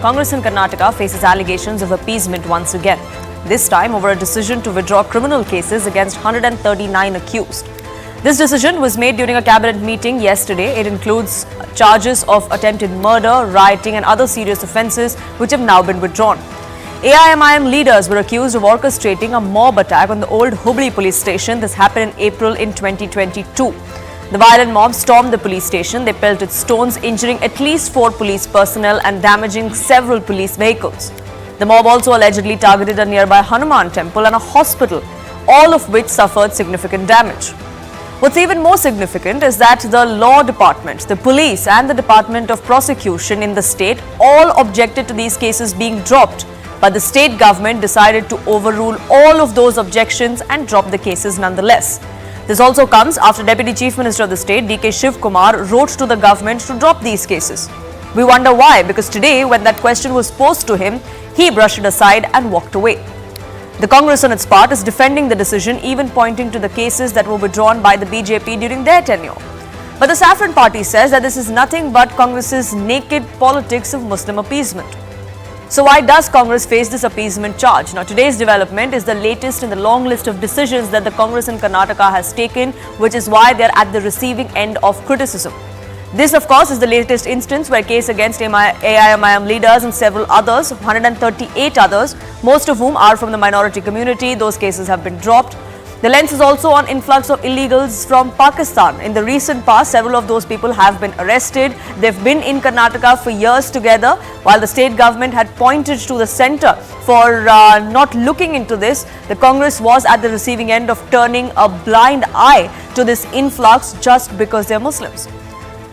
Congress in Karnataka faces allegations of appeasement once again, this time over a decision to withdraw criminal cases against 139 accused. This decision was made during a cabinet meeting yesterday. It includes charges of attempted murder, rioting and other serious offences which have now been withdrawn. AIMIM leaders were accused of orchestrating a mob attack on the old Hubballi police station. This happened in April in 2022. The violent mob stormed the police station. They pelted stones, injuring at least 4 police personnel and damaging several police vehicles. The mob also allegedly targeted a nearby Hanuman temple and a hospital, all of which suffered significant damage. What's even more significant is that the law department, the police and the Department of Prosecution in the state all objected to these cases being dropped, but the state government decided to overrule all of those objections and drop the cases nonetheless. This also comes after Deputy Chief Minister of the state, DK Shivakumar, wrote to the government to drop these cases. We wonder why, because today, when that question was posed to him, he brushed it aside and walked away. The Congress on its part is defending the decision, even pointing to the cases that were withdrawn by the BJP during their tenure. But the Saffron Party says that this is nothing but Congress's naked politics of Muslim appeasement. So why does Congress face this appeasement charge? Now, today's development is the latest in the long list of decisions that the Congress in Karnataka has taken, which is why they're at the receiving end of criticism. This, of course, is the latest instance where case against AIMIM leaders and several others, 138 others, most of whom are from the minority community. Those cases have been dropped. The lens is also on influx of illegals from Pakistan. In the recent past, several of those people have been arrested. They've been in Karnataka for years together. While the state government had pointed to the centre for not looking into this, the Congress was at the receiving end of turning a blind eye to this influx just because they're Muslims.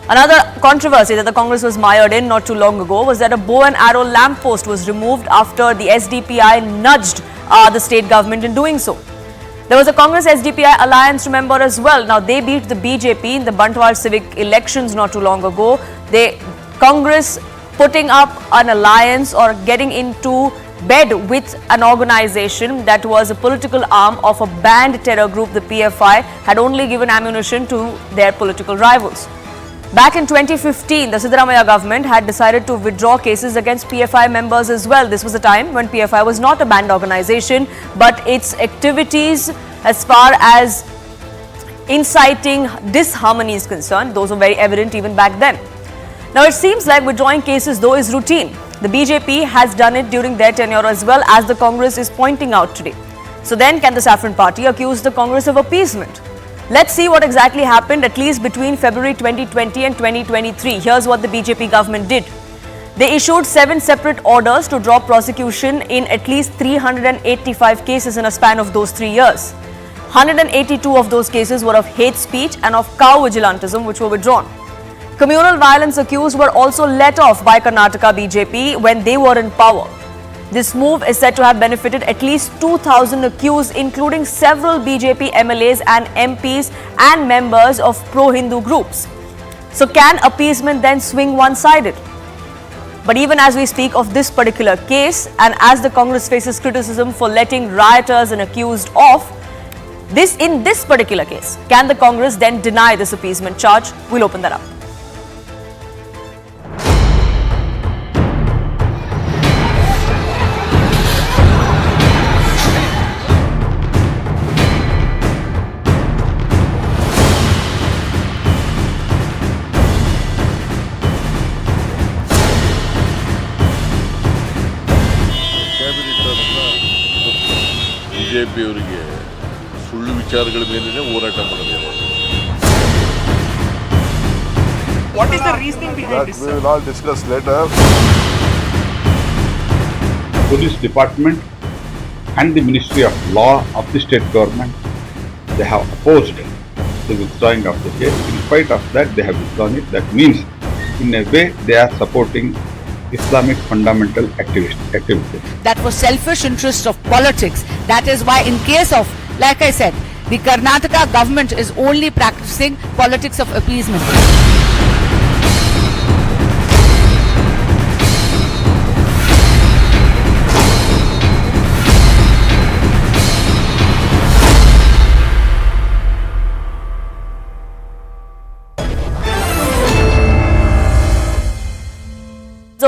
Another controversy that the Congress was mired in not too long ago was that a bow and arrow lamppost was removed after the SDPI nudged the state government in doing so. There was a Congress SDPI alliance, remember, as well. Now, they beat the BJP in the Bantwal civic elections not too long ago. Congress putting up an alliance or getting into bed with an organization that was a political arm of a banned terror group, the PFI, had only given ammunition to their political rivals. Back in 2015, the Siddaramaiah government had decided to withdraw cases against PFI members as well. This was a time when PFI was not a banned organization, but its activities as far as inciting disharmony is concerned, those were very evident even back then. Now, it seems like withdrawing cases, though, is routine. The BJP has done it during their tenure as well, as the Congress is pointing out today. So then, can the Saffron Party accuse the Congress of appeasement? Let's see what exactly happened, at least between February 2020 and 2023. Here's what the BJP government did. They issued 7 separate orders to drop prosecution in at least 385 cases in a span of those 3 years. 182 of those cases were of hate speech and of cow vigilantism, which were withdrawn. Communal violence accused were also let off by Karnataka BJP when they were in power. This move is said to have benefited at least 2,000 accused, including several BJP MLAs and MPs and members of pro-Hindu groups. So can appeasement then swing one-sided? But even as we speak of this particular case, and as the Congress faces criticism for letting rioters and accused off, in this particular case, can the Congress then deny this appeasement charge? We'll open that up. ಬಿಜೆಪಿಯವರಿಗೆ ಸುಳ್ಳು ವಿಚಾರಗಳ ಮೇಲೆ ಹೋರಾಟ ಮಾಡಬೇಕು. What is the reasoning behind this? We will all discuss later. Police department and the Ministry of Law of the state government, they have opposed the withdrawing of the case. In spite of that, they have withdrawn it. That means, in a way, they are supporting Islamic fundamental activities. That was selfish interest of politics. That is why in case of, like I said, the Karnataka government is only practicing politics of appeasement.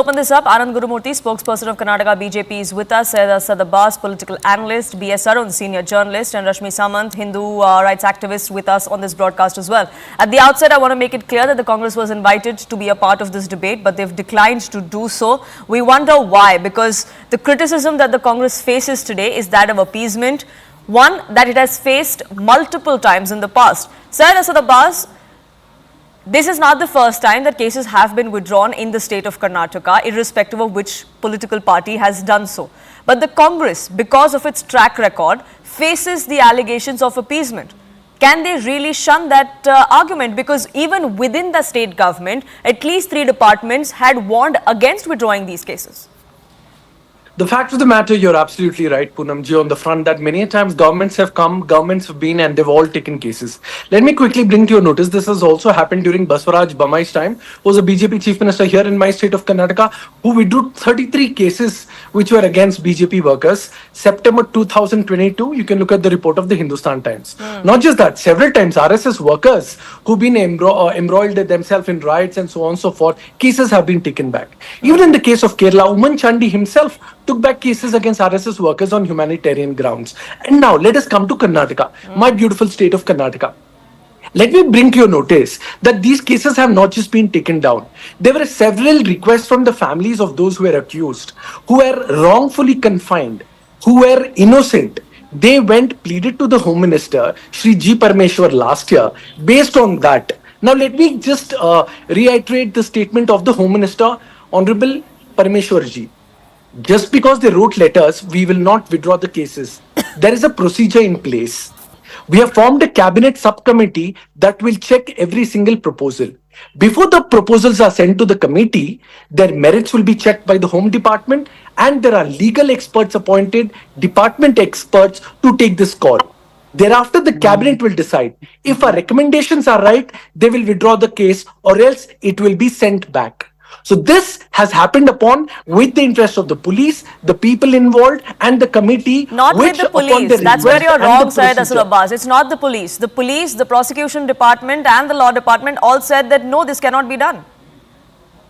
open this up. Anand Gurumurthy, spokesperson of Karnataka BJP, is with us. Asad Abbas, political analyst, B.S. Arun, senior journalist, and Rashmi Samant, Hindu rights activist, with us on this broadcast as well. At the outset, I want to make it clear that the Congress was invited to be a part of this debate, but they've declined to do so. We wonder why, because the criticism that the Congress faces today is that of appeasement, one that it has faced multiple times in the past. Sir Asad Abbas, this is not the first time that cases have been withdrawn in the state of Karnataka, irrespective of which political party has done so. But the Congress, because of its track record, faces the allegations of appeasement. Can they really shun that argument? Because even within the state government, at least 3 departments had warned against withdrawing these cases. The fact of the matter, you're absolutely right, Poonamji, on the front that many times governments have come, governments have been, and they've all taken cases. Let me quickly bring to your notice, this has also happened during Baswaraj Bommai's time, who was a BJP chief minister here in my state of Karnataka, who withdrew 33 cases which were against BJP workers. September 2022, you can look at the report of the Hindustan Times. Not just that, several times RSS workers who've been embroiled themselves in riots and so on and so forth, cases have been taken back. Even in the case of Kerala, Uman Chandi himself took back cases against RSS workers on humanitarian grounds. And now let us come to Karnataka, my beautiful state of Karnataka. Let me bring to your notice that these cases have not just been taken down. There were several requests from the families of those who were accused, who were wrongfully confined, who were innocent. They went, pleaded to the Home Minister, Shri G. Parmeshwar, last year. Based on that, now let me just reiterate the statement of the Home Minister, Honorable Parmeshwar Ji. Just because they wrote letters, we will not withdraw the cases. There is a procedure in place. We have formed a cabinet subcommittee that will check every single proposal. Before the proposals are sent to the committee, their merits will be checked by the Home Department, and there are legal experts appointed, department experts, to take this call. Thereafter, the cabinet will decide. If our recommendations are right, they will withdraw the case, or else it will be sent back. So this has happened upon with the interest of the police, the people involved, and the committee. Not with the police. That's where you're wrong, Syed Asad Abbas. It's not the police. The police, the prosecution department, and the law department all said that no, this cannot be done.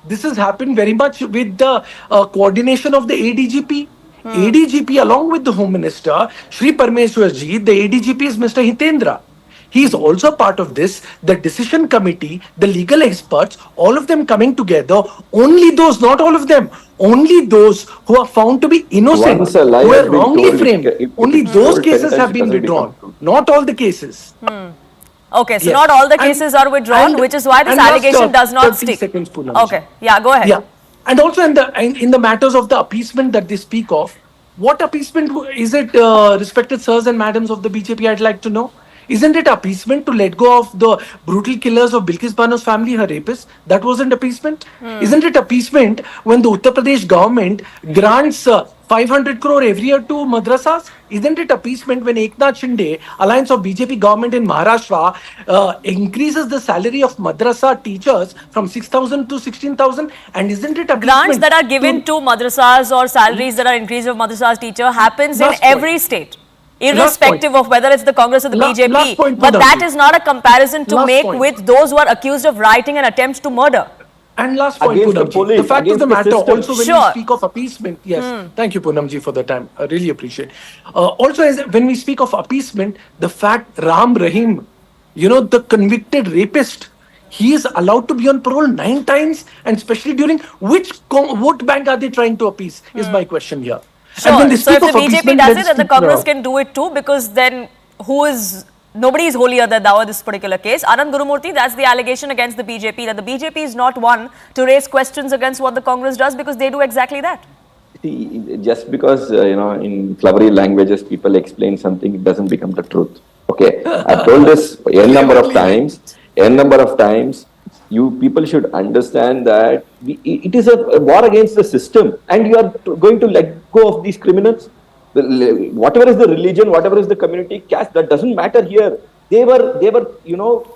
This has happened very much with the coordination of the ADGP. ADGP along with the Home Minister, Shri Parmeshwar Ji, the ADGP is Mr. Hitendra. He is also part of this, the decision committee, the legal experts, all of them coming together. Only those, not all of them, only those who are found to be innocent, who are wrongly framed, only those cases have been withdrawn. Not all the cases. Okay, so not all the cases are withdrawn, which is why this allegation does not stick. Seconds, okay, yeah, go ahead. Yeah. And also in the matters of the appeasement that they speak of, what appeasement is it, respected sirs and madams of the BJP, I'd like to know? Isn't it appeasement to let go of the brutal killers of Bilkis Bano's family, her rapists? That wasn't appeasement. Isn't it appeasement when the Uttar Pradesh government grants 500 crore every year to madrasas? Isn't it appeasement when Eknath Shinde, alliance of BJP government in Maharashtra, increases the salary of madrasa teachers from 6,000 to 16,000? And isn't it appeasement? Grants that are given to madrasas or salaries that are increased of madrasas teacher happens in every state, irrespective of whether it's the Congress or the BJP. But that is not a comparison to make with those who are accused of rioting and attempts to murder. And last point, Poonamji, the fact of the matter, also when we speak of appeasement, yes, thank you, Poonamji, for the time. I really appreciate. Also, when we speak of appeasement, the fact Ram Rahim, the convicted rapist, he is allowed to be on parole 9 times, and especially during which vote bank are they trying to appease, is my question here. Sure. So if the BJP does it, then the Congress can do it too, because then nobody is holier than thou in this particular case. Anand Gurumurthy, that's the allegation against the BJP, that the BJP is not one to raise questions against what the Congress does, because they do exactly that. See, just because, in flowery languages, people explain something, it doesn't become the truth. Okay, I've told this n number of times. You people should understand that it is a war against the system, and you are going to let go of these criminals. Whatever is the religion, whatever is the community, caste, that doesn't matter here. They were,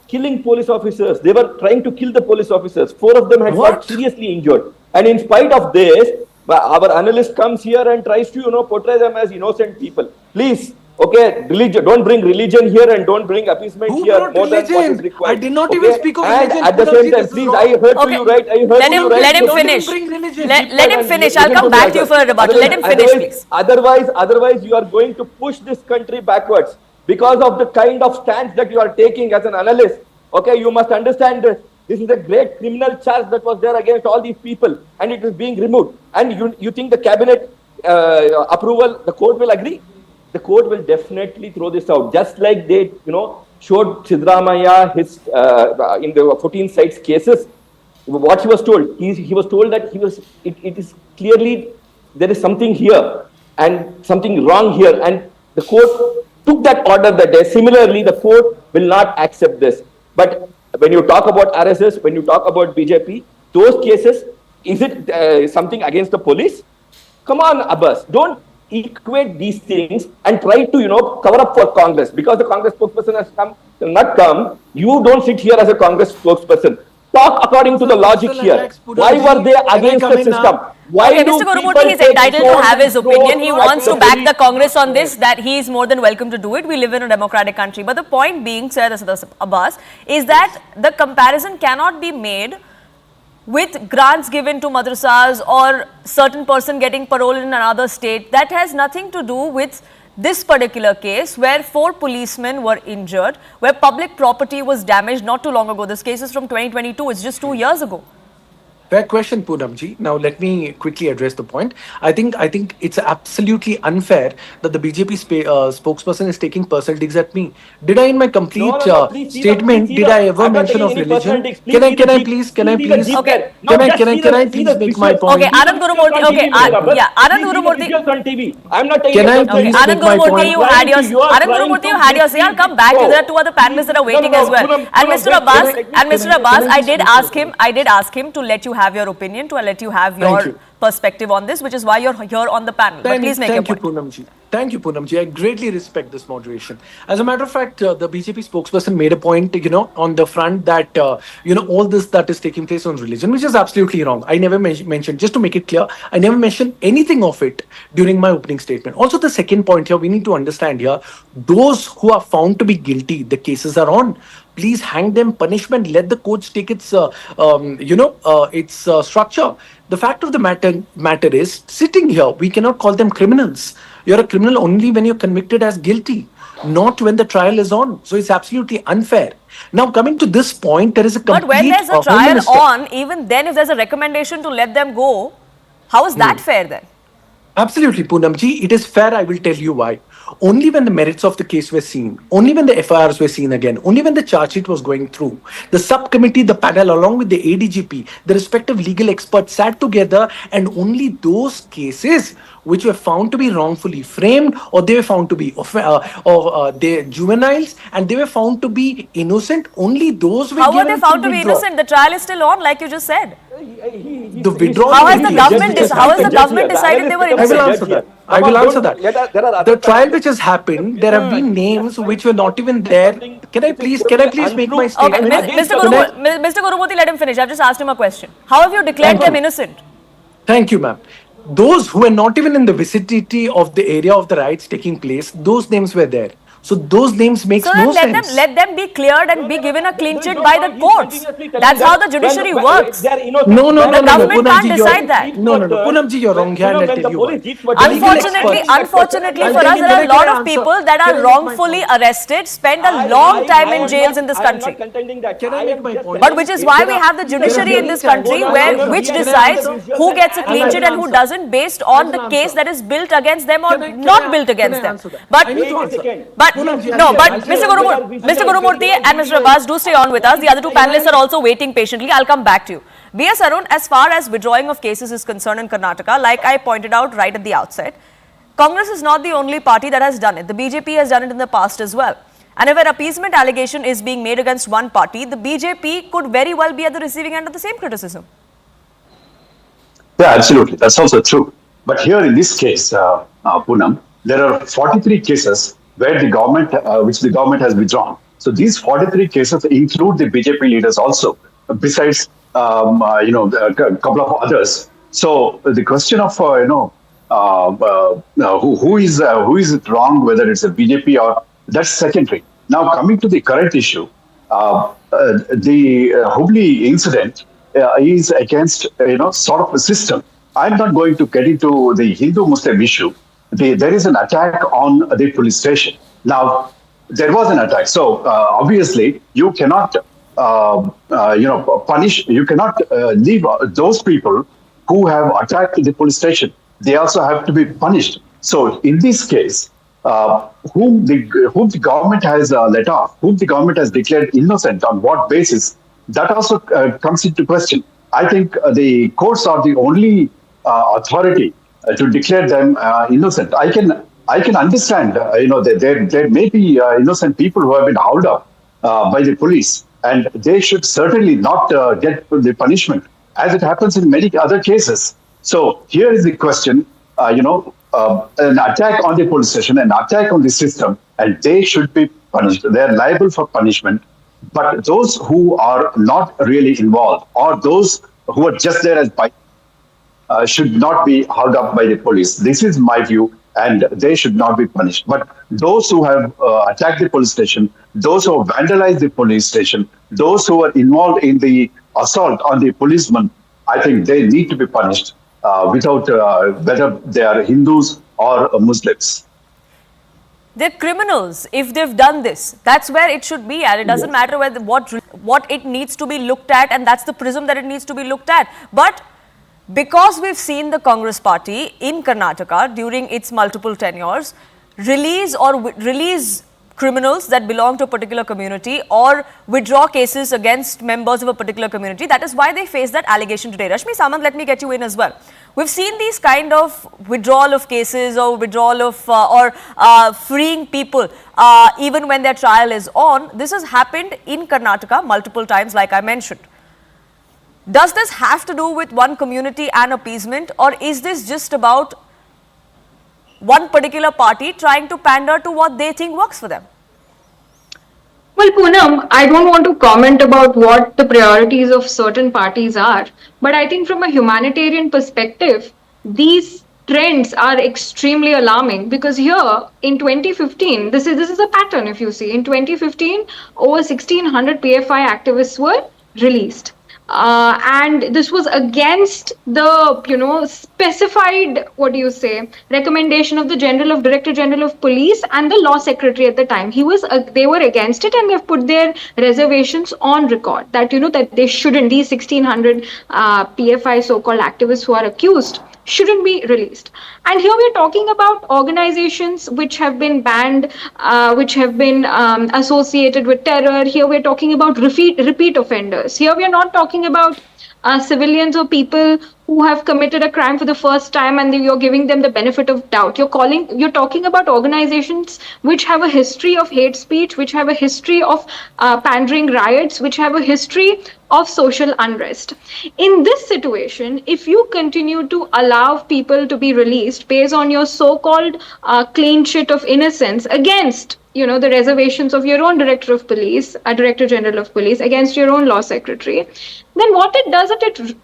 killing police officers. They were trying to kill the police officers. 4 of them had got seriously injured. And in spite of this, our analyst comes here and tries to, portray them as innocent people. Please, Okay, religion. Don't bring religion here and don't bring appeasement Who here brought more than what is religion? required. I did not even speak of And religion. at the Punamji, same time, this is please, wrong. I heard to Okay. you, right? I heard Let to him- you, right? let him Don't even finish. bring religion. Let him finish. I'll Listen come to back me, to you sir. for a rebuttal. Let him finish, please. Otherwise, you are going to push this country backwards because of the kind of stance that you are taking as an analyst. Okay, you must understand this. This is a great criminal charge that was there against all these people, and it is being removed. And you think the cabinet approval, the court will agree? The court will definitely throw this out, just like they, showed Sidramaya his in the 14 sites cases. What he was told, he was told that it is clearly there is something here and something wrong here, and the court took that order that day. Similarly, the court will not accept this. But when you talk about RSS, when you talk about BJP, those cases, is it something against the police? Come on, Abbas, don't equate these things and try to, cover up for Congress. Because the Congress spokesperson has not come, you don't sit here as a Congress spokesperson. Talk according to the logic here. Why were they against the system? Why Okay, do Mr. Gurumurthy, people he's take entitled to stones have his and opinion. throw He at wants to back police? the Congress on this, that he is more than welcome to do it. We live in a democratic country. But the point being, Sir Abbas, is that the comparison cannot be made with grants given to madrasas or certain person getting parole in another state. That has nothing to do with this particular case where 4 policemen were injured, where public property was damaged not too long ago. This case is from 2022. It's just 2 years ago. Fair question, Poonamji. Now let me quickly address the point. I think it's absolutely unfair that the BJP spokesperson is taking personal digs at me. Did I, in my complete Please see statement, please see did I ever I'm not mention of taking any personal religion? digs. Can I Please please Okay. can I please make my point? Okay, Anand Gurumurthy. Okay, Anand Gurumurthy. on TV. I'm not taking Can I any personal please digs. Anand make my Gurumurthy, point? you had yours. You are Anand trying Gurumurthy, to you had yours. mislead I'll come back to you. people. There are 2 other panelists that are waiting as well. And Mr. Abbas, I did ask him to let you have your opinion, to let you have Thank your you. perspective on this, which is why you're here on the panel. But please make your Thank you, point. Poonamji. Thank you, Poonamji. I greatly respect this moderation. As a matter of fact, the BJP spokesperson made a point, on the front that, all this that is taking place on religion, which is absolutely wrong. I never mentioned, just to make it clear, I never mentioned anything of it during my opening statement. Also, the second point here, we need to understand here, those who are found to be guilty, the cases are on. Please hang them, punishment, let the courts take its, structure. The fact of the matter is, sitting here, we cannot call them criminals. You're a criminal only when you're convicted as guilty, not when the trial is on. So it's absolutely unfair. Now, coming to this point, there is a complete... But when there's a Home trial Minister- on, even then, if there's a recommendation to let them go, how is that fair then? Absolutely, Poonamji. It is fair. I will tell you why. Only when the merits of the case were seen, only when the FIRs were seen again, only when the charge sheet was going through, the subcommittee, the panel, along with the ADGP, the respective legal experts sat together, and only those cases which were found to be wrongfully framed, or they were found to be they juveniles, and they were found to be innocent, only those were How are given they found to be withdraw. innocent? The trial is still on, like you just said. The withdrawal. How has the Yes, government yes, how has the yes, government yes. decided they were I will innocent? answer that. I will answer that. The trial which has happened, there have been names which were not even there. Can I please make my Okay, statement? Mr. Gurumurthy, let him finish. I've just asked him a question. How have you declared them innocent? Thank you, ma'am. Those who were not even in the vicinity of the area of the riots taking place, those names were there. So those names makes So no then sense. let them be cleared and be given a clean chit by the courts. That's how the judiciary works. No, The government can't decide that. No, Poonamji, you're wrong here, and I'll tell you why. Unfortunately for us, there are a lot of people that are wrongfully arrested, spend a long time in jails in this country. Can I make my point? But which is why we have the judiciary in this country which decides who gets a clean chit and who doesn't based on the case that is built against them or not built against them. But Mr. Gurumurthy and Mr. Abbas, do stay on with us. The other 2 panelists are also waiting patiently. I'll come back to you. B.S. Arun, as far as withdrawing of cases is concerned in Karnataka, like I pointed out right at the outset, Congress is not the only party that has done it. The BJP has done it in the past as well. And if an appeasement allegation is being made against one party, the BJP could very well be at the receiving end of the same criticism. Yeah, absolutely. That's also true. But here in this case, Poonam, there are 43 cases where the government, which the government has withdrawn. So these 43 cases include the BJP leaders also, besides, a couple of others. So the question of, who is it wrong, whether it's a BJP or that's secondary. Now coming to the current issue, the Hubballi incident is against sort of a system. I'm not going to get into the Hindu-Muslim issue. There is an attack on the police station. Now, there was an attack. So obviously, you cannot, punish. You cannot leave those people who have attacked the police station. They also have to be punished. So in this case, whom the government has let off, whom the government has declared innocent, on what basis, that also comes into question. I think the courts are the only authority to declare them innocent. I can understand, there may be innocent people who have been hauled up by the police, and they should certainly not get the punishment, as it happens in many other cases. So here is the question, an attack on the police station, an attack on the system, and they should be punished. They are liable for punishment. But those who are not really involved, or those who are just there as should not be held up by the police. This is my view, and they should not be punished. But those who have attacked the police station, those who have vandalized the police station, those who are involved in the assault on the policemen, I think they need to be punished without whether they are Hindus or Muslims. They're criminals if they've done this. That's where it should be at. It doesn't matter whether what it needs to be looked at, and that's the prism that it needs to be looked at. But because we've seen the Congress party in Karnataka during its multiple tenures release criminals that belong to a particular community or withdraw cases against members of a particular community, that is why they face that allegation today. Rashmi Samant, let me get you in as well. We've seen these kind of withdrawal of cases or withdrawal of freeing people even when their trial is on. This has happened in Karnataka multiple times, like I mentioned. Does this have to do with one community and appeasement, or is this just about one particular party trying to pander to what they think works for them? Well, Poonam, I don't want to comment about what the priorities of certain parties are, but I think from a humanitarian perspective, these trends are extremely alarming, because here in 2015, this is a pattern. If you see, in 2015, over 1,600 PFI activists were released. And this was against the specified recommendation of the Director General of Police and the Law Secretary at the time. They were against it, and they've put their reservations on record that that they shouldn't, these 1,600 PFI so-called activists who are accused shouldn't be released. And here we're talking about organizations which have been banned, which have been associated with terror. Here we're talking about repeat offenders. Here we are not talking about civilians or people who have committed a crime for the first time and you're giving them the benefit of doubt. You're talking about organizations which have a history of hate speech, which have a history of pandering riots, which have a history of social unrest. In this situation, if you continue to allow people to be released based on your so-called clean sheet of innocence against the reservations of your own Director General of Police, against your own Law Secretary, then what it does,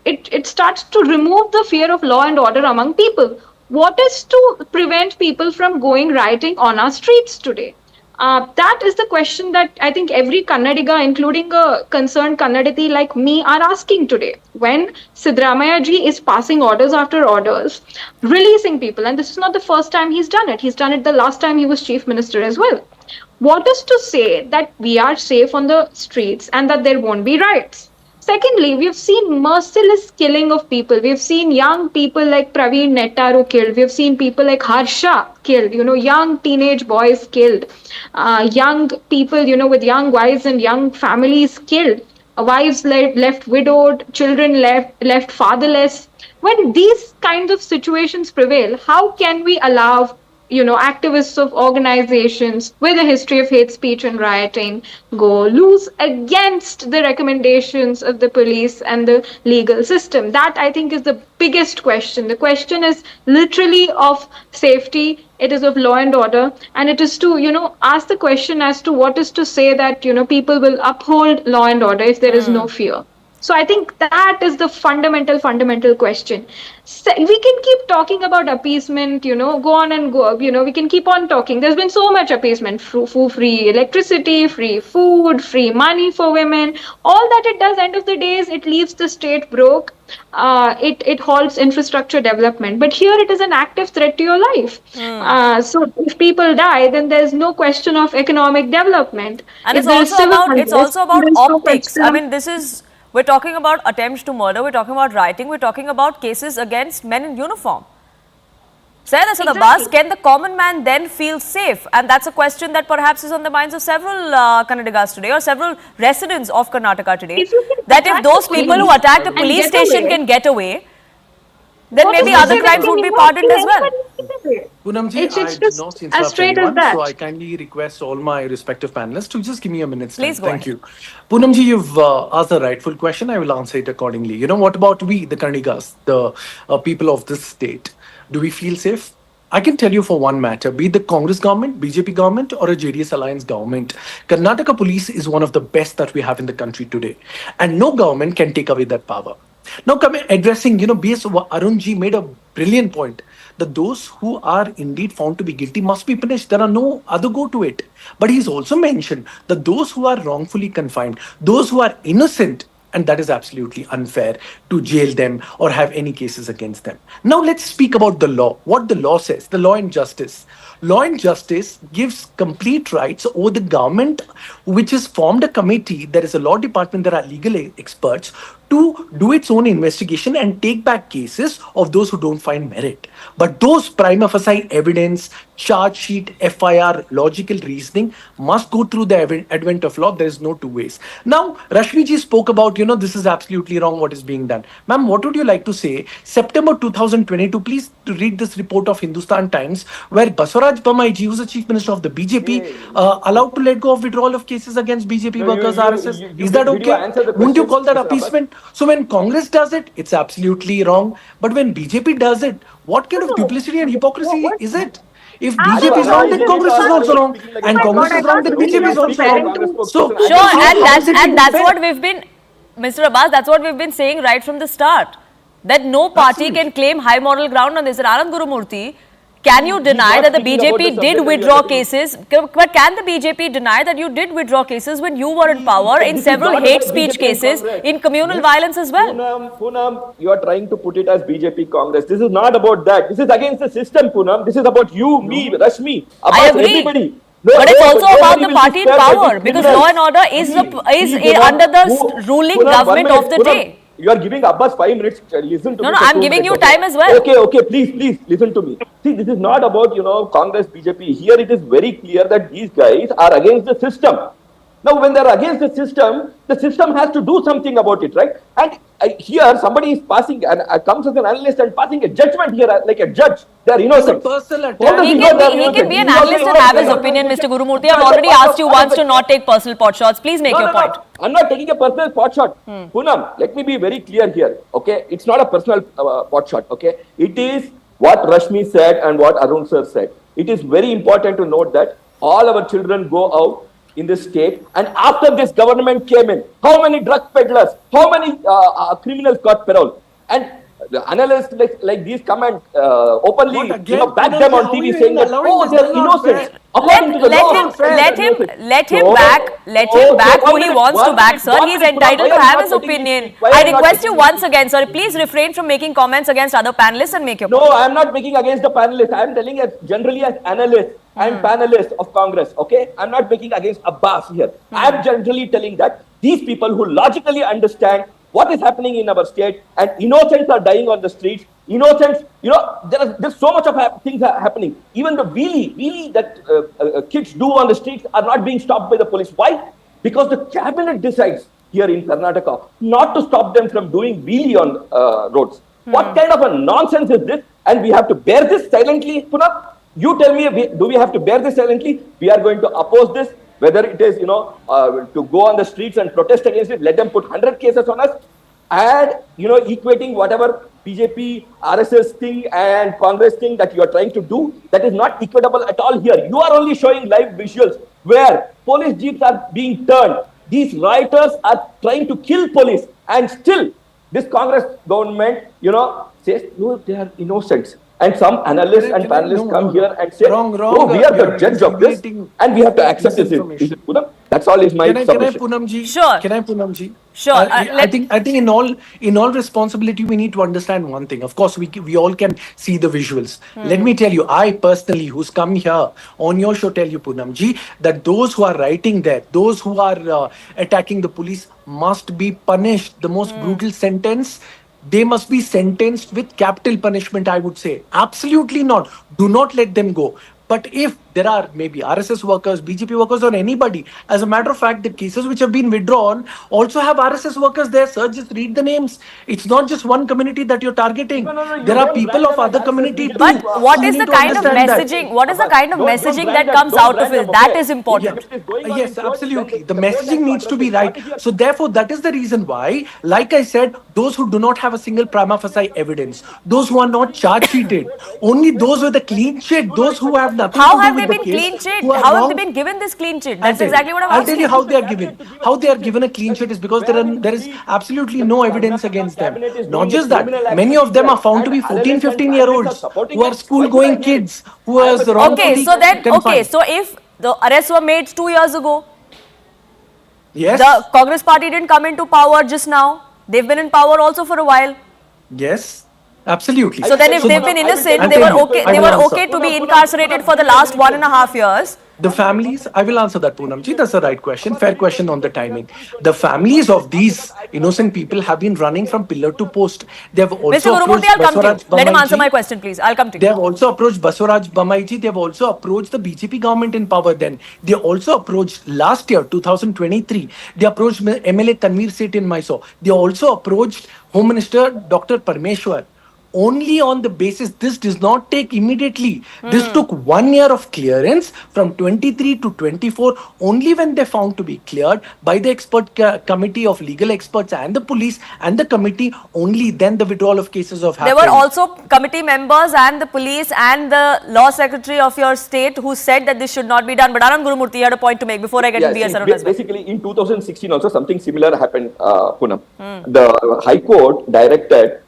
it starts to remove the fear of law and order among people. What is to prevent people from going rioting on our streets today? That is the question that I think every Kannadiga, including a concerned Kannaditi like me, are asking today. When Siddaramaiah ji is passing orders after orders, releasing people, and this is not the first time he's done it. He's done it the last time he was Chief Minister as well. What is to say that we are safe on the streets and that there won't be riots? Secondly, we've seen merciless killing of people. We've seen young people like Praveen Nettaru killed. We've seen people like Harsha killed, young teenage boys killed. Young people, with young wives and young families killed. Wives left widowed, children left fatherless. When these kinds of situations prevail, how can we allow activists of organizations with a history of hate speech and rioting go loose against the recommendations of the police and the legal system? That, I think, is the biggest question. The question is literally of safety. It is of law and order. And it is to, ask the question as to what is to say that, people will uphold law and order if there is no fear. So I think that is the fundamental question. So we can keep talking about appeasement, go on and go, we can keep on talking. There's been so much appeasement, free electricity, free food, free money for women. All that it does, end of the day, is it leaves the state broke. It halts infrastructure development. But here it is an active threat to your life. So if people die, then there's no question of economic development. And If it's there is also civil about unrest, there is no optics. question I of- mean, we're talking about attempts to murder, we're talking about rioting, we're talking about cases against men in uniform. Sayyid Asad Abbas, Exactly. can the common man then feel safe? And that's a question that perhaps is on the minds of several Kannadigas today, or several residents of Karnataka today. If you can That if attack those the people who police attacked a and police get station away, can get away, then what maybe is the other crimes difference would be in pardoned as well. anybody? Poonamji, It's I did just not as interrupt straight as anyone, so I that. kindly request all my respective panelists to just give me a minute's time. Please go Thank ahead. you. Poonamji, you've asked the rightful question. I will answer it accordingly. What about we, the Karnigas, the people of this state? Do we feel safe? I can tell you for one matter, be it the Congress government, BJP government, or a JDS alliance government, Karnataka police is one of the best that we have in the country today. And no government can take away that power. Now, coming addressing, BS Arunji made a brilliant point that those who are indeed found to be guilty must be punished. There are no other go to it. But he's also mentioned that those who are wrongfully confined, those who are innocent, and that is absolutely unfair to jail them or have any cases against them. Now, let's speak about the law. What the law says, the law and justice. Law and justice gives complete rights over the government, which has formed a committee. There is a law department, there are legal experts to do its own investigation and take back cases of those who don't find merit. But those prima facie evidence, charge sheet, FIR, logical reasoning must go through the advent of law. There is no two ways. Now, Rashmi ji spoke about, this is absolutely wrong what is being done. Ma'am, what would you like to say? September 2022, please to read this report of Hindustan Times, where Basuraj Bommai ji, who's the chief minister of the BJP, allowed to let go of withdrawal of cases against BJP workers, RSS. Is that did you okay? answer the Wouldn't you call question, that Mr. Abbas? appeasement? So when Congress does it, it's absolutely wrong. But when BJP does it, what kind of duplicity and hypocrisy is it? If BJP is wrong, then Congress is also wrong. And Congress is wrong, then BJP is also wrong. So, Sure, how is it even that's fair? what we've been, Mr. Abbas, that's what we've been saying right from the start. That no party Absolutely. can claim high moral ground on this. And Anand Gurumurthy, can you deny not that the speaking about the BJP subject did that we are withdraw getting. cases? But can the BJP deny that you did withdraw cases when you were in power in This is several not hate about speech BJP and cases, Congress. in communal violence as well? Poonam, you are trying to put it as BJP Congress. This is not about that. This is against the system, Poonam. This is about you, me, Rashmi, Abbas, I agree. everybody. But it's also about nobody the will party in be spared by power, these because criminals. law and order is See, under the who- ruling Poonam, government 1 of the minute, Poonam, day. You are giving Abbas 5 minutes. Listen to No, me. no, for I'm 2 giving minutes, you time as well. Okay, please, listen to me. See, this is not about, Congress, BJP. Here it is very clear that these guys are against the system. Now, when they're against the system has to do something about it, right? And here, somebody is passing, and comes as an analyst and passing a judgment here, like a judge. They are innocent. personal How does attack. He know they are can innocent? be an He is also analyst and have his innocent. opinion, Mr. Gurumurthy. No, I've no, already part asked you of- part once of to the- not take personal pot shots. Please make your point. I'm not taking a personal pot shot. Poonam, let me be very clear here. Okay, it's not a personal pot shot. Okay, it is what Rashmi said and what Arun sir said. It is very important to note that all our children go out in this state, and after this government came in, how many drug peddlers, how many criminals got parole, and the analysts like these come and openly What again, back Poonam, them on how TV are you saying that allowing oh this? they're This is not innocent. fair. According to the law, Let him back who he wants to back, sir. He's entitled to have his opinion. I request you once again, sir, please refrain from making comments against other panelists and make your point. No, I am not making against the panelists. I am telling as generally as analysts and panelists of Congress. Okay, I am not making against Abbas here. I am generally telling that these people who logically understand what is happening in our state and innocents are dying on the streets. Innocents, there's so much of things are happening. Even the wheelie that kids do on the streets are not being stopped by the police. Why? Because the cabinet decides here in Karnataka not to stop them from doing wheelie on roads. What kind of a nonsense is this? And we have to bear this silently, Punam? You tell me, do we have to bear this silently? We are going to oppose this, whether it is, to go on the streets and protest against it, let them put 100 cases on us, and, equating whatever BJP, RSS thing and Congress thing that you are trying to do, that is not equitable at all here. You are only showing live visuals where police jeeps are being turned. These rioters are trying to kill police, and still this Congress government, says, no, they are innocent. And some analysts and panelists come here and say, oh, we are the judge of this and we have to accept this. That's all is my submission. Poonamji? Sure. Can I, Poonamji? Sure. I think in all responsibility, we need to understand one thing. Of course, we all can see the visuals. Let me tell you, I personally, who's come here on your show, tell you, Poonamji, that those who are writing there, those who are attacking the police must be punished. The most brutal sentence. They must be sentenced with capital punishment, I would say. Absolutely not. Do not let them go. But if there are maybe RSS workers, BJP workers, or anybody, as a matter of fact, the cases which have been withdrawn also have RSS workers there. Sir, just read the names. It's not just one community that you're targeting. There are people of other community too. But what is the kind of messaging? What is the kind of messaging that comes out of it? That is important. Yes, absolutely. The messaging needs to be right. So therefore, that is the reason why, like I said, those who do not have a single prima facie evidence, those who are not charge sheeted, only those with a clean sheet, those who have nothing How to do have with they the been case, clean sheet? who are How have wrong. they been given this clean sheet? I'll That's tell you. exactly what I'm I'll asking. tell you how they are given. How they are given a clean sheet is because there is absolutely no evidence against them. Not just that, many of them are found to be 14, 15-year-olds who are school-going kids who are wrongfully confined. So if the arrests were made 2 years ago, Yes. the Congress party didn't come into power just now. They've been in power also for a while. Yes. Absolutely. So then if they've been innocent, I'll they tell were you. okay. I They will were answer. okay to be incarcerated for the last 1.5 years. The families, I will answer that, Poonamji. That's the right question. Fair question on the timing. The families of these innocent people have been running from pillar to post. They have also Mr. Gurumurthy, approached I'll come to you. Basuraj Let him answer Bamaiji. my question, please. I'll come to They you. have also approached Basuraj Bamaiji. They have also approached the BJP government in power then. They also approached last year, 2023. They approached MLA Tanveer Seth in Mysore. They also approached Home Minister Dr. Parmeshwar. Only on the basis, this does not take immediately. This took 1 year of clearance from 23 to 24. Only when they found to be cleared by the expert committee of legal experts and the police and the committee, only then the withdrawal of cases have happened. There were also committee members and the police and the law secretary of your state who said that this should not be done. But Anand Gurumurthy, you had a point to make before I get to B.S. Arun as well. Basically, in 2016 also something similar happened, Poonam. The High Court directed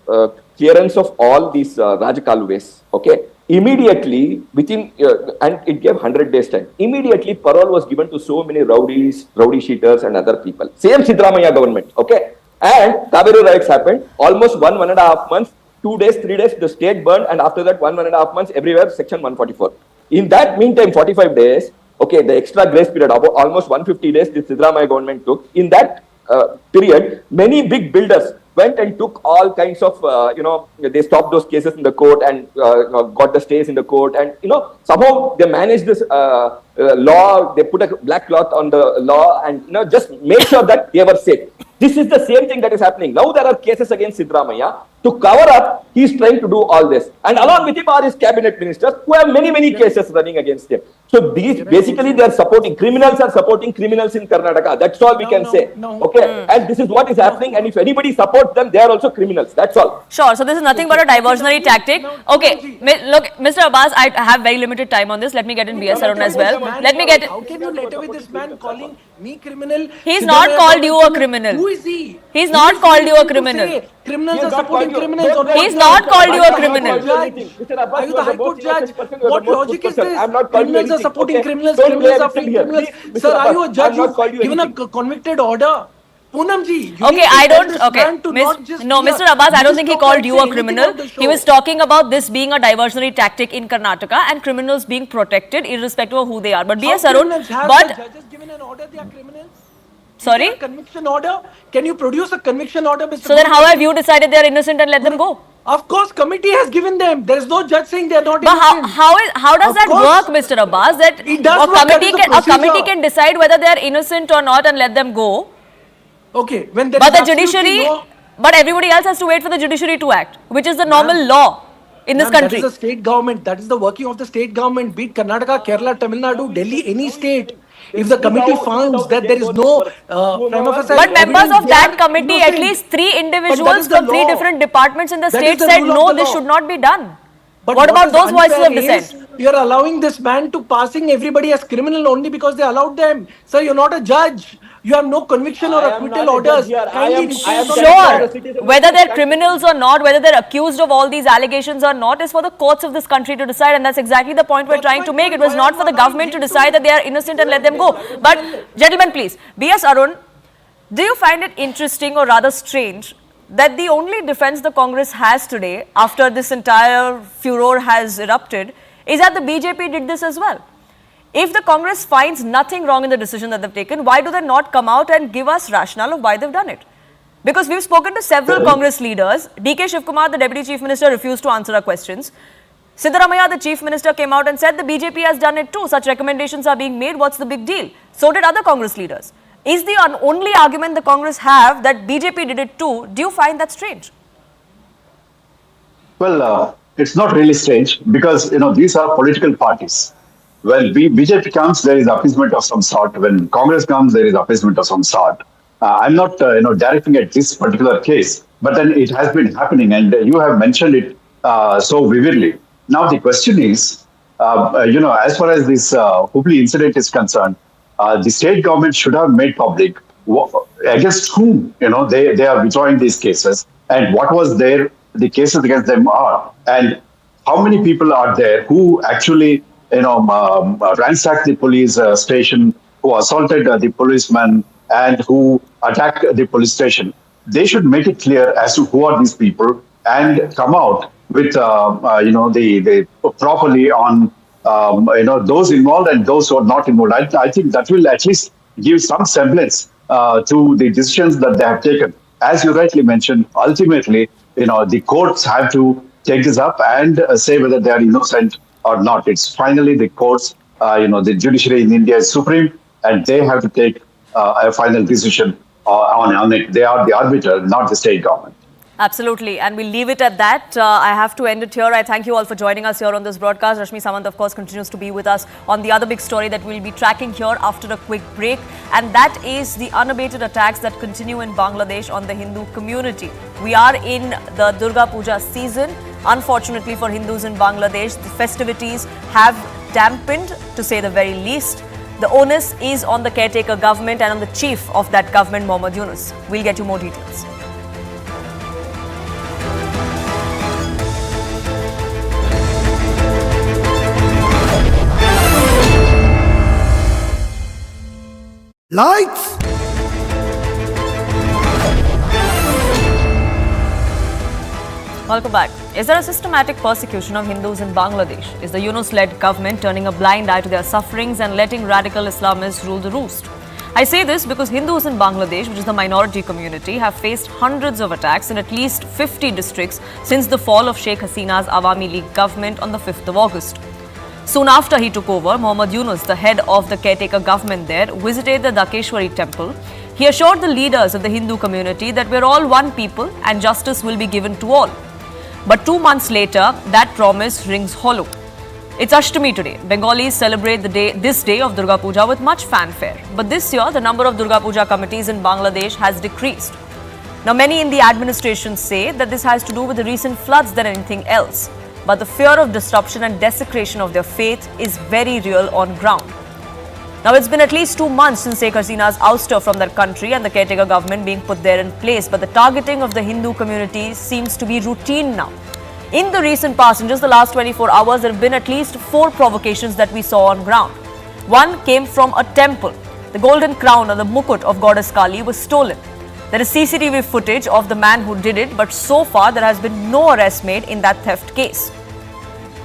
clearance of all these Rajakaluves, okay? Immediately, within, and it gave 100 days time. Immediately, parole was given to so many rowdy sheeters and other people. Same Siddaramaiah government, okay? And Kaveri riots happened, almost 1.5 months, 2 days, 3 days, the state burned, and after that 1.5 months, everywhere, section 144. In that meantime, 45 days, okay, the extra grace period, about almost 150 days, the Siddaramaiah government took. In that period, many big builders went and took all kinds of, they stopped those cases in the court and got the stays in the court. And, somehow they managed this law, they put a black cloth on the law and, just make sure that they were safe. This is the same thing that is happening. Now there are cases against Siddaramaiah. To cover up, he is trying to do all this. And along with him are his cabinet ministers who have many, many cases running against him. So these, basically they are supporting, criminals are supporting criminals in Karnataka. That's all we can say. Okay. And this is what is happening. And if anybody supports them, they are also criminals. That's all. Sure. So this is nothing but a diversionary tactic. Okay. Look, Mr. Abbas, I have very limited time on this. Let me get in B.S. Arun as well. Let me get... How can you let away this man calling me criminal? He's not called you a criminal. Who is he? He's not called you a criminal. Criminals are supporting criminals. He's not called you a criminal. Are you the High Court judge? What logic is this? I'm not calling you Criminals are anything. supporting Okay. criminals. Don't Criminals play are freeing everything here. criminals. Please, Sir, Mr. are you a Abbas, judge I'm not called who's you given a anything. convicted order? Poonamji, you Okay, need to I tell don't. this Okay, man to not just no, be a Mr. Abbas, I don't think he newstalker called and you say a anything criminal. on the show. He was talking about this being a diversionary tactic in Karnataka and criminals being protected irrespective of who they are. But B.S. How Arun, criminals have but the judges given an order? They are criminals. sorry. Is there a conviction order? Can you produce a conviction order, Mr. So then, how Poonamji? have you decided they are innocent and let them go? Of course, committee has given them. There is no judge saying they are not But innocent. how does Of that course. work, Mr. Abbas? That It does work. That is the a committee procedure. can decide whether they are innocent or not and let them go. Okay, when there But is the judiciary, absolutely but everybody else has to wait for the judiciary to act, which is the normal law in this Ma'am, country. that is the state government. That is the working of the state government. Be it Karnataka, Kerala, Tamil Nadu, Delhi, any state. If the committee finds that there is no prima facie But members evidence, of they that are committee, at innocent. least 3 But that individuals is the from 3 law. different departments in the That state is the said, rule of no, the this law. should not be done. But What about is those voices unfair of dissent? is you're allowing this man to passing everybody as criminal only because they allowed them. Sir, you're not a judge. You have no conviction or acquittal orders. Kindly refrain from Sure, that. whether they're criminals or not, whether they're accused of all these allegations or not, is for the courts of this country to decide, and that's exactly the point we're That's trying my to make. point. It was Why not am for the I government to allowing decide that they are innocent and let them go. But, gentlemen, please, B.S. Arun, do you find it interesting or rather strange that the only defense the Congress has today, after this entire furor has erupted, is that the BJP did this as well? If the Congress finds nothing wrong in the decision that they've taken, why do they not come out and give us rationale of why they've done it? Because we've spoken to several Congress leaders. DK Shivakumar, the Deputy Chief Minister, refused to answer our questions. Siddaramaiah, the Chief Minister, came out and said the BJP has done it too. Such recommendations are being made. What's the big deal? So did other Congress leaders. Is the only argument the Congress have that BJP did it too? Do you find that strange? Well, it's not really strange because these are political parties. When BJP comes, there is appeasement of some sort. When Congress comes, there is appeasement of some sort. I'm not directing at this particular case, but then it has been happening, and you have mentioned it so vividly. Now the question is, as far as this Hubballi incident is concerned, the state government should have made public against whom they are withdrawing these cases and what was the cases against them are, and how many people are there who actually ransacked the police station, who assaulted the policeman, and who attacked the police station. They should make it clear as to who are these people and come out with the properly on those involved and those who are not involved. I think that will at least give some semblance to the decisions that they have taken. As you rightly mentioned, ultimately, the courts have to take this up and say whether they are innocent or not. It's finally the courts, the judiciary in India is supreme, and they have to take a final decision on it. They are the arbiter, not the state government. Absolutely, and we'll leave it at that. I have to end it here. I thank you all for joining us here on this broadcast. Rashmi Samant, of course, continues to be with us on the other big story that we'll be tracking here after a quick break, and that is the unabated attacks that continue in Bangladesh on the Hindu community. We are in the Durga Puja season. Unfortunately for Hindus in Bangladesh, the festivities have dampened, to say the very least. The onus is on the caretaker government and on the chief of that government, Mohammad Yunus. We'll get you more details. Lights! Welcome back. Is there a systematic persecution of Hindus in Bangladesh? Is the Yunus-led government turning a blind eye to their sufferings and letting radical Islamists rule the roost? I say this because Hindus in Bangladesh, which is the minority community, have faced hundreds of attacks in at least 50 districts since the fall of Sheikh Hasina's Awami League government on the 5th of August. Soon after he took over, Mohammad Yunus, the head of the caretaker government there, visited the Dakeshwari temple. He assured the leaders of the Hindu community that we're all one people and justice will be given to all. But 2 months later, that promise rings hollow. It's Ashtami today. Bengalis celebrate this day of Durga Puja with much fanfare. But this year, the number of Durga Puja committees in Bangladesh has decreased. Now, many in the administration say that this has to do with the recent floods than anything else. But the fear of disruption and desecration of their faith is very real on ground. Now, it's been at least 2 months since Sheikh Hasina's ouster from that country and the caretaker government being put there in place. But the targeting of the Hindu community seems to be routine now. In the recent past, in just the last 24 hours, there have been at least 4 provocations that we saw on ground. One came from a temple. The golden crown or the mukut of goddess Kali was stolen. There is CCTV footage of the man who did it, but so far there has been no arrest made in that theft case.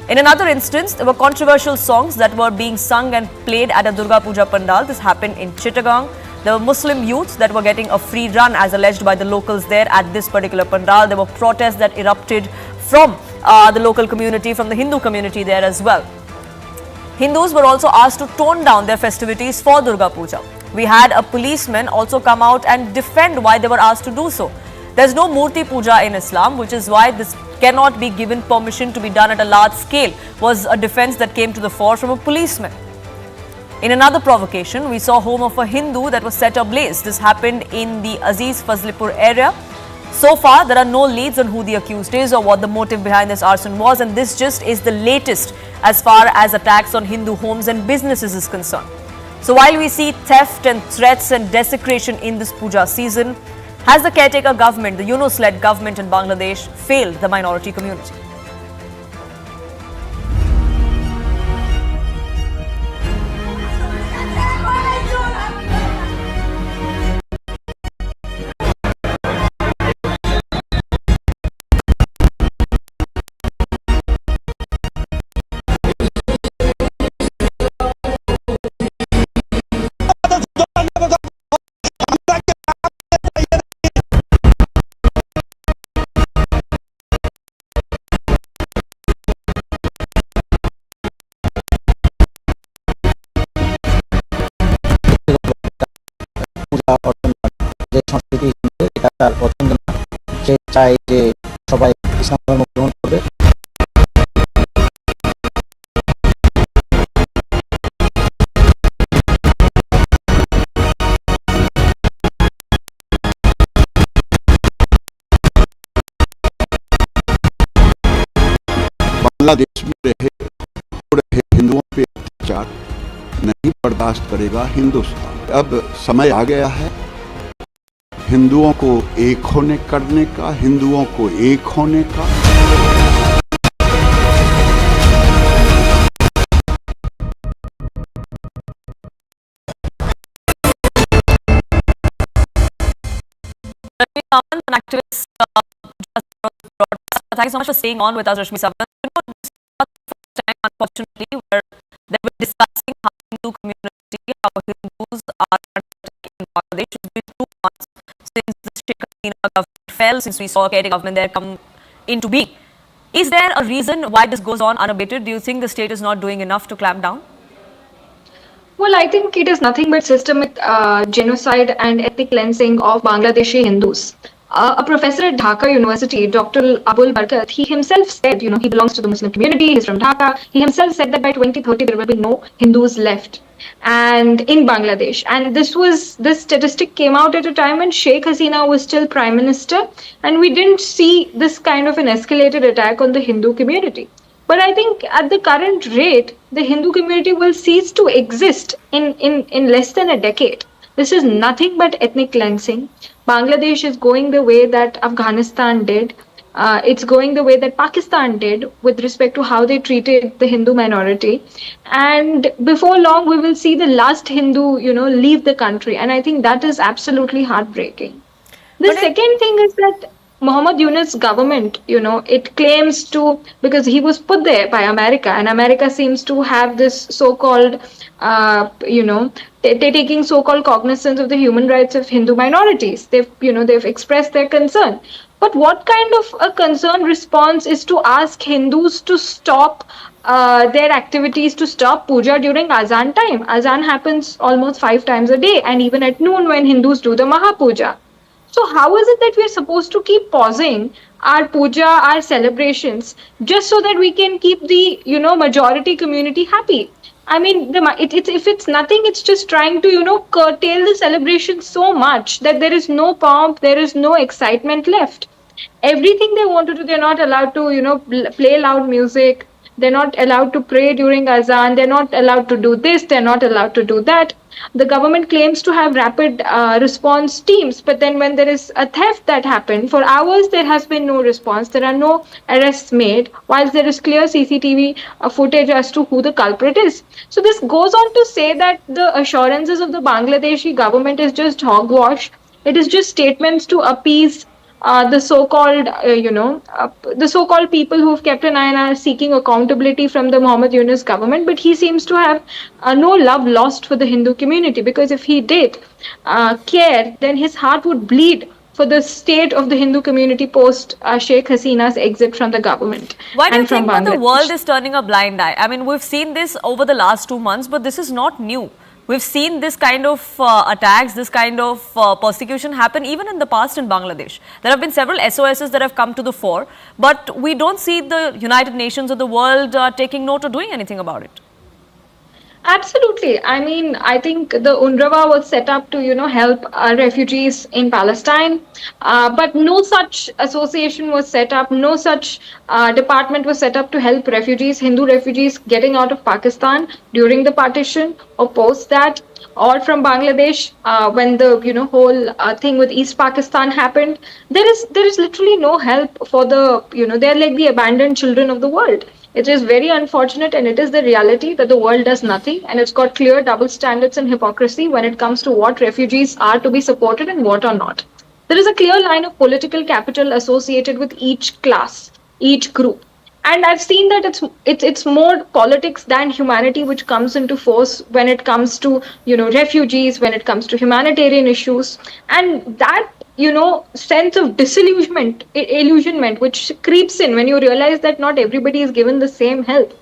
In another instance, there were controversial songs that were being sung and played at a Durga Puja pandal. This happened in Chittagong. There were Muslim youths that were getting a free run as alleged by the locals there at this particular pandal. There were protests that erupted from the local community, from the Hindu community there as well. Hindus were also asked to tone down their festivities for Durga Puja. We had a policeman also come out and defend why they were asked to do so. There's no Murti Puja in Islam, which is why this cannot be given permission to be done at a large scale, was a defense that came to the fore from a policeman. In another provocation, we saw home of a Hindu that was set ablaze. This happened in the Aziz Fazlipur area. So far, there are no leads on who the accused is or what the motive behind this arson was, and this just is the latest as far as attacks on Hindu homes and businesses is concerned. So while we see theft and threats and desecration in this puja season, has the caretaker government, the Yunus-led government in Bangladesh, failed the minority community? যে সংস্কৃতি এটা তার পছন্দ না, সে চায় যে সবাই ইসলাম ধর্ম গ্রহণ করবে। बांग्लादेश में रहे हिंदुओं पे अत्याचार नहीं बर्दाश्त करेगा हिंदुस्तान। अब समय आ गया है हिंदुओं को एक होने करने का, हिंदुओं को एक होने का। An activist, thank you so much for staying on with us, Rashmi Savan. This is not the first time, unfortunately, where they were discussing how Hindu community, how Hindus are in Bangladesh. It's been 2 months since the Sheikh Hasina government fell, since we saw a caretaker government there come into being. Is there a reason why this goes on unabated? Do you think the state is not doing enough to clamp down? Well, I think it is nothing but systemic genocide and ethnic cleansing of Bangladeshi Hindus. A professor at Dhaka University, Dr. Abul Barkat, he himself said, he belongs to the Muslim community, he's from Dhaka. He himself said that by 2030 there will be no Hindus left and in Bangladesh. And this statistic came out at a time when Sheikh Hasina was still Prime Minister, and we didn't see this kind of an escalated attack on the Hindu community. But I think at the current rate, the Hindu community will cease to exist in less than a decade. This is nothing but ethnic cleansing. Bangladesh is going the way that Afghanistan did. It's going the way that Pakistan did with respect to how they treated the Hindu minority. And before long, we will see the last Hindu, leave the country. And I think that is absolutely heartbreaking. The second thing is that Muhammad Yunus' government, it claims to, because he was put there by America, and America seems to have this so-called, taking so-called cognizance of the human rights of Hindu minorities. They've expressed their concern. But what kind of a concerned response is to ask Hindus to stop their activities, to stop puja during Azan time? Azan happens almost 5 times a day, and even at noon when Hindus do the Mahapuja. So how is it that we're supposed to keep pausing our puja, our celebrations, just so that we can keep the, majority community happy? I mean, if it's nothing, it's just trying to, curtail the celebration so much that there is no pomp, there is no excitement left. Everything they want to do, they're not allowed to, play loud music. They're not allowed to pray during Azan. They're not allowed to do this. They're not allowed to do that. The government claims to have rapid response teams, but then when there is a theft that happened, for hours there has been no response. There are no arrests made, whilst there is clear CCTV footage as to who the culprit is. So this goes on to say that the assurances of the Bangladeshi government is just hogwash. It is just statements to appease the so-called people who've kept an eye and are seeking accountability from the Muhammad Yunus government. But he seems to have no love lost for the Hindu community, because if he did care, then his heart would bleed for the state of the Hindu community post Sheikh Hasina's exit from the government. Why do you think that the world is turning a blind eye? I mean, we've seen this over the last 2 months, but this is not new. We've seen this kind of attacks, this kind of persecution happen even in the past in Bangladesh. There have been several SOSs that have come to the fore, but we don't see the United Nations or the world taking note or doing anything about it. Absolutely. I mean, I think the UNRWA was set up to, help refugees in Palestine, but no such association was set up, no such department was set up to help refugees, Hindu refugees getting out of Pakistan during the partition or post that, or from Bangladesh when the whole thing with East Pakistan happened. There is literally no help for the they're like the abandoned children of the world. It is very unfortunate, and it is the reality that the world does nothing, and it's got clear double standards and hypocrisy when it comes to what refugees are to be supported and what are not. There is a clear line of political capital associated with each class, each group. And I've seen that it's more politics than humanity which comes into force when it comes to refugees, when it comes to humanitarian issues, and that sense of disillusionment, illusionment which creeps in when you realize that not everybody is given the same help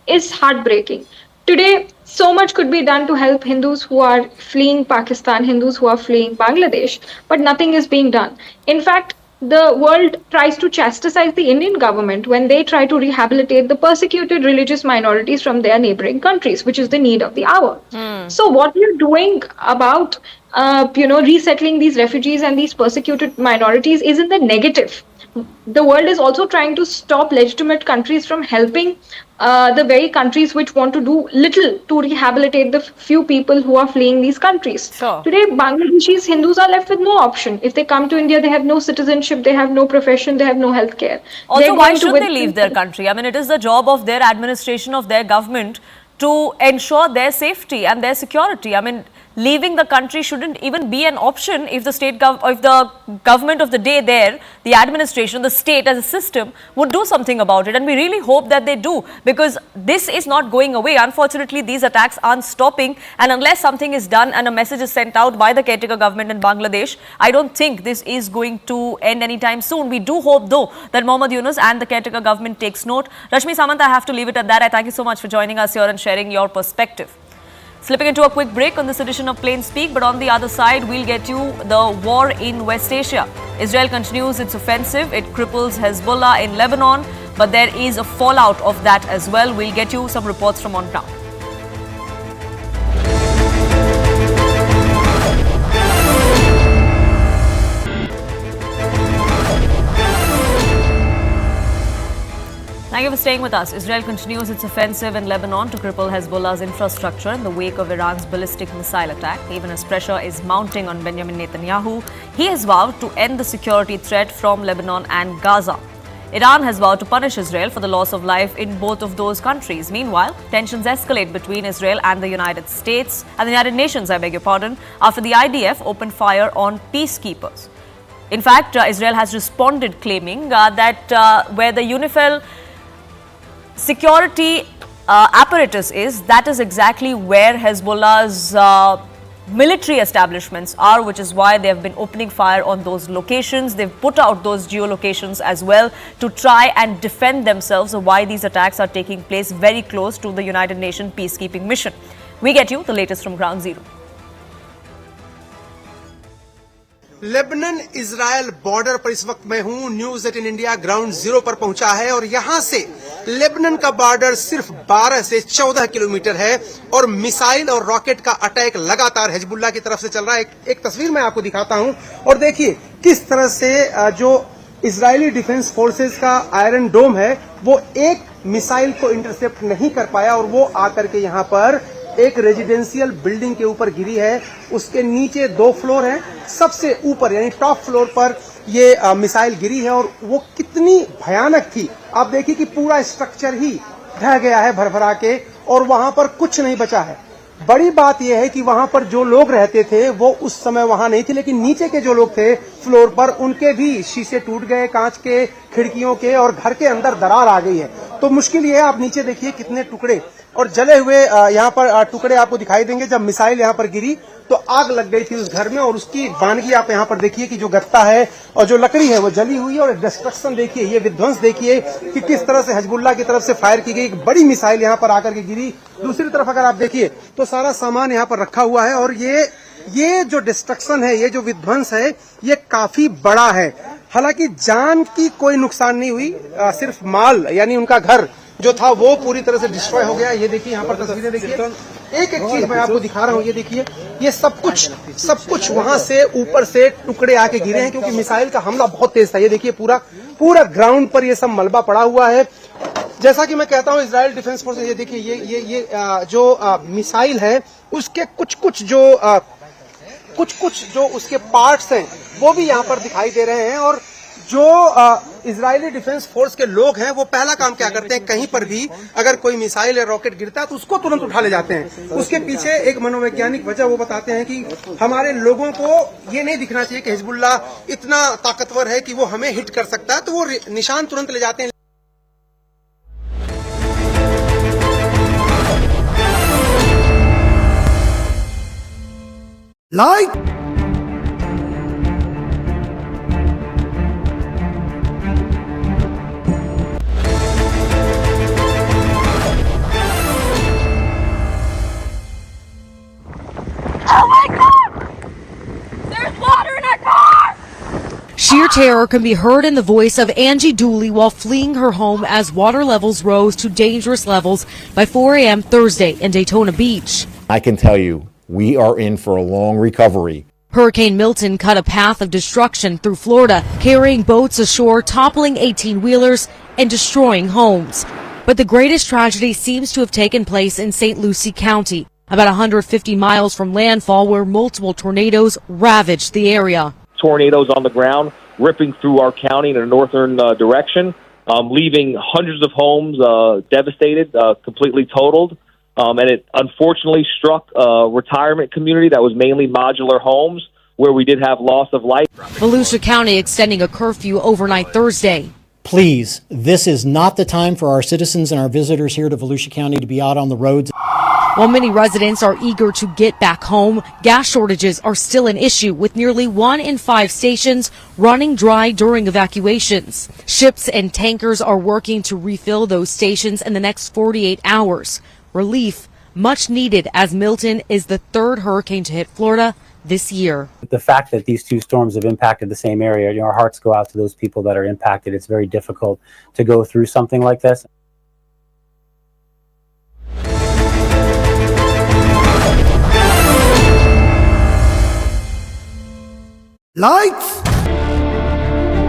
is heartbreaking. Today, so much could be done to help Hindus who are fleeing Pakistan, Hindus who are fleeing Bangladesh, but nothing is being done. In fact, the world tries to chastise the Indian government when they try to rehabilitate the persecuted religious minorities from their neighboring countries, which is the need of the hour. So what we're doing about resettling these refugees and these persecuted minorities is in the negative. The world is also trying to stop legitimate countries from helping the very countries which want to do little to rehabilitate the few people who are fleeing these countries. Sure. Today, Bangladeshis, Hindus are left with no option. If they come to India, they have no citizenship, they have no profession, they have no health care. Also, why should they leave their country? I mean, it is the job of their administration, of their government, to ensure their safety and their security. I mean, leaving the country shouldn't even be an option if the if the government of the day there, the administration, the state as a system would do something about it. And we really hope that they do, because this is not going away. Unfortunately, these attacks aren't stopping, and unless something is done and a message is sent out by the caretaker government in Bangladesh, I don't think this is going to end anytime soon. We do hope, though, that Mohammad Yunus and the caretaker government takes note. Rashmi Samant, I have to leave it at that. I thank you so much for joining us here and sharing your perspective. Slipping into a quick break on this edition of Plain Speak, but on the other side, we'll get you the war in West Asia. Israel continues its offensive. It cripples Hezbollah in Lebanon, but there is a fallout of that as well. We'll get you some reports from on ground. Thank you for staying with us. Israel continues its offensive in Lebanon to cripple Hezbollah's infrastructure in the wake of Iran's ballistic missile attack. Even as pressure is mounting on Benjamin Netanyahu, he has vowed to end the security threat from Lebanon and Gaza. Iran has vowed to punish Israel for the loss of life in both of those countries. Meanwhile, tensions escalate between Israel and the United States, and the United Nations, after the IDF opened fire on peacekeepers. In fact, Israel has responded claiming that where the UNIFIL security apparatus that is exactly where Hezbollah's military establishments are, which is why they have been opening fire on those locations. They've put out those geolocations as well to try and defend themselves of why these attacks are taking place very close to the United Nations peacekeeping mission. We get you the latest from Ground Zero. Lebanon Israel border पर इस वक्त मैं हूं। News18 India ground zero पर पहुंचा है और यहां से लेबनन का बॉर्डर सिर्फ 12 से 14 किलोमीटर है और मिसाइल और रॉकेट का अटैक लगातार हिजबुल्लाह की तरफ से चल रहा है। एक तस्वीर मैं आपको दिखाता हूं और देखिए किस तरह से जो इजरायली डिफेंस फोर्सेस का आयरन डोम है वो एक मिसाइल को इंटरसेप्ट नहीं कर पाया और वो आकर के यहां पर एक रेजिडेंशियल बिल्डिंग के ऊपर गिरी है। उसके नीचे 2 फ्लोर हैं, सबसे ऊपर यानी टॉप फ्लोर पर ये मिसाइल गिरी है और वो कितनी भयानक थी आप देखिए कि पूरा स्ट्रक्चर ही ढह गया है भरभरा के और वहां पर कुछ नहीं बचा है। बड़ी बात यह है कि वहां पर जो लोग रहते थे वो उस समय वहां नहीं थे, लेकिन नीचे के जो लोग थे फ्लोर पर उनके भी शीशे टूट गए, कांच के, खिड़कियों के, और घर के अंदर दरार आ गई है। तो मुश्किल ये है, आप नीचे देखिए कितने टुकड़े और जले हुए यहाँ पर टुकड़े आपको दिखाई देंगे। जब मिसाइल यहाँ पर गिरी तो आग लग गई थी उस घर में और उसकी वानगी आप यहाँ पर देखिए कि जो गत्ता है और जो लकड़ी है वो जली हुई है और डिस्ट्रक्शन देखिए, ये विध्वंस देखिए कि किस तरह से हिजबुल्लाह की तरफ से फायर की गई एक बड़ी मिसाइल यहाँ पर आकर के गिरी। दूसरी तरफ अगर आप देखिए तो सारा सामान यहाँ पर रखा हुआ है और ये जो डिस्ट्रक्शन है, ये जो विध्वंस है, ये काफी बड़ा है। हालांकि जान की कोई नुकसान नहीं हुई, सिर्फ माल यानी उनका घर जो था वो पूरी तरह से डिस्ट्रॉय हो गया। ये देखिए यहाँ पर तस्वीरें देखिए, एक एक चीज मैं आपको दिखा रहा हूँ। ये देखिए, ये सब कुछ वहां से ऊपर से टुकड़े आके गिरे हैं, क्योंकि मिसाइल का हमला बहुत तेज था। ये देखिए पूरा ग्राउंड पर ये सब मलबा पड़ा हुआ है। जैसा कि मैं कहता हूँ, इजराइल डिफेंस फोर्स, ये देखिए ये जो मिसाइल है उसके कुछ जो उसके पार्ट्स हैं वो भी यहाँ पर दिखाई दे रहे हैं। और जो इजरायली डिफेंस फोर्स के लोग हैं वो पहला काम क्या करते हैं, कहीं पर भी अगर कोई मिसाइल या रॉकेट गिरता है तो उसको तुरंत उठा ले जाते हैं। उसके पीछे एक मनोवैज्ञानिक वजह वो बताते हैं कि हमारे लोगों को ये नहीं दिखना चाहिए कि हिजबुल्लाह इतना ताकतवर है कि वो हमें हिट कर सकता है, तो वो निशान तुरंत ले जाते हैं। Like Sheer terror can be heard in the voice of Angie Dooley while fleeing her home as water levels rose to dangerous levels by 4 a.m. Thursday in Daytona Beach. I can tell you, we are in for a long recovery. Hurricane Milton cut a path of destruction through Florida, carrying boats ashore, toppling 18-wheelers, and destroying homes. But the greatest tragedy seems to have taken place in St. Lucie County, about 150 miles from landfall, where multiple tornadoes ravaged the area. Tornadoes on the ground, ripping through our county in a northern direction, leaving hundreds of homes devastated, completely totaled. And it unfortunately struck a retirement community that was mainly modular homes, where we did have loss of life. Volusia County extending a curfew overnight Thursday. Please, this is not the time for our citizens and our visitors here to Volusia County to be out on the roads. While many residents are eager to get back home, gas shortages are still an issue, with nearly 1 in 5 stations running dry during evacuations. Ships and tankers are working to refill those stations in the next 48 hours. Relief much needed, as Milton is the third hurricane to hit Florida this year. The fact that these two storms have impacted the same area, our hearts go out to those people that are impacted. It's very difficult to go through something like this. Lights.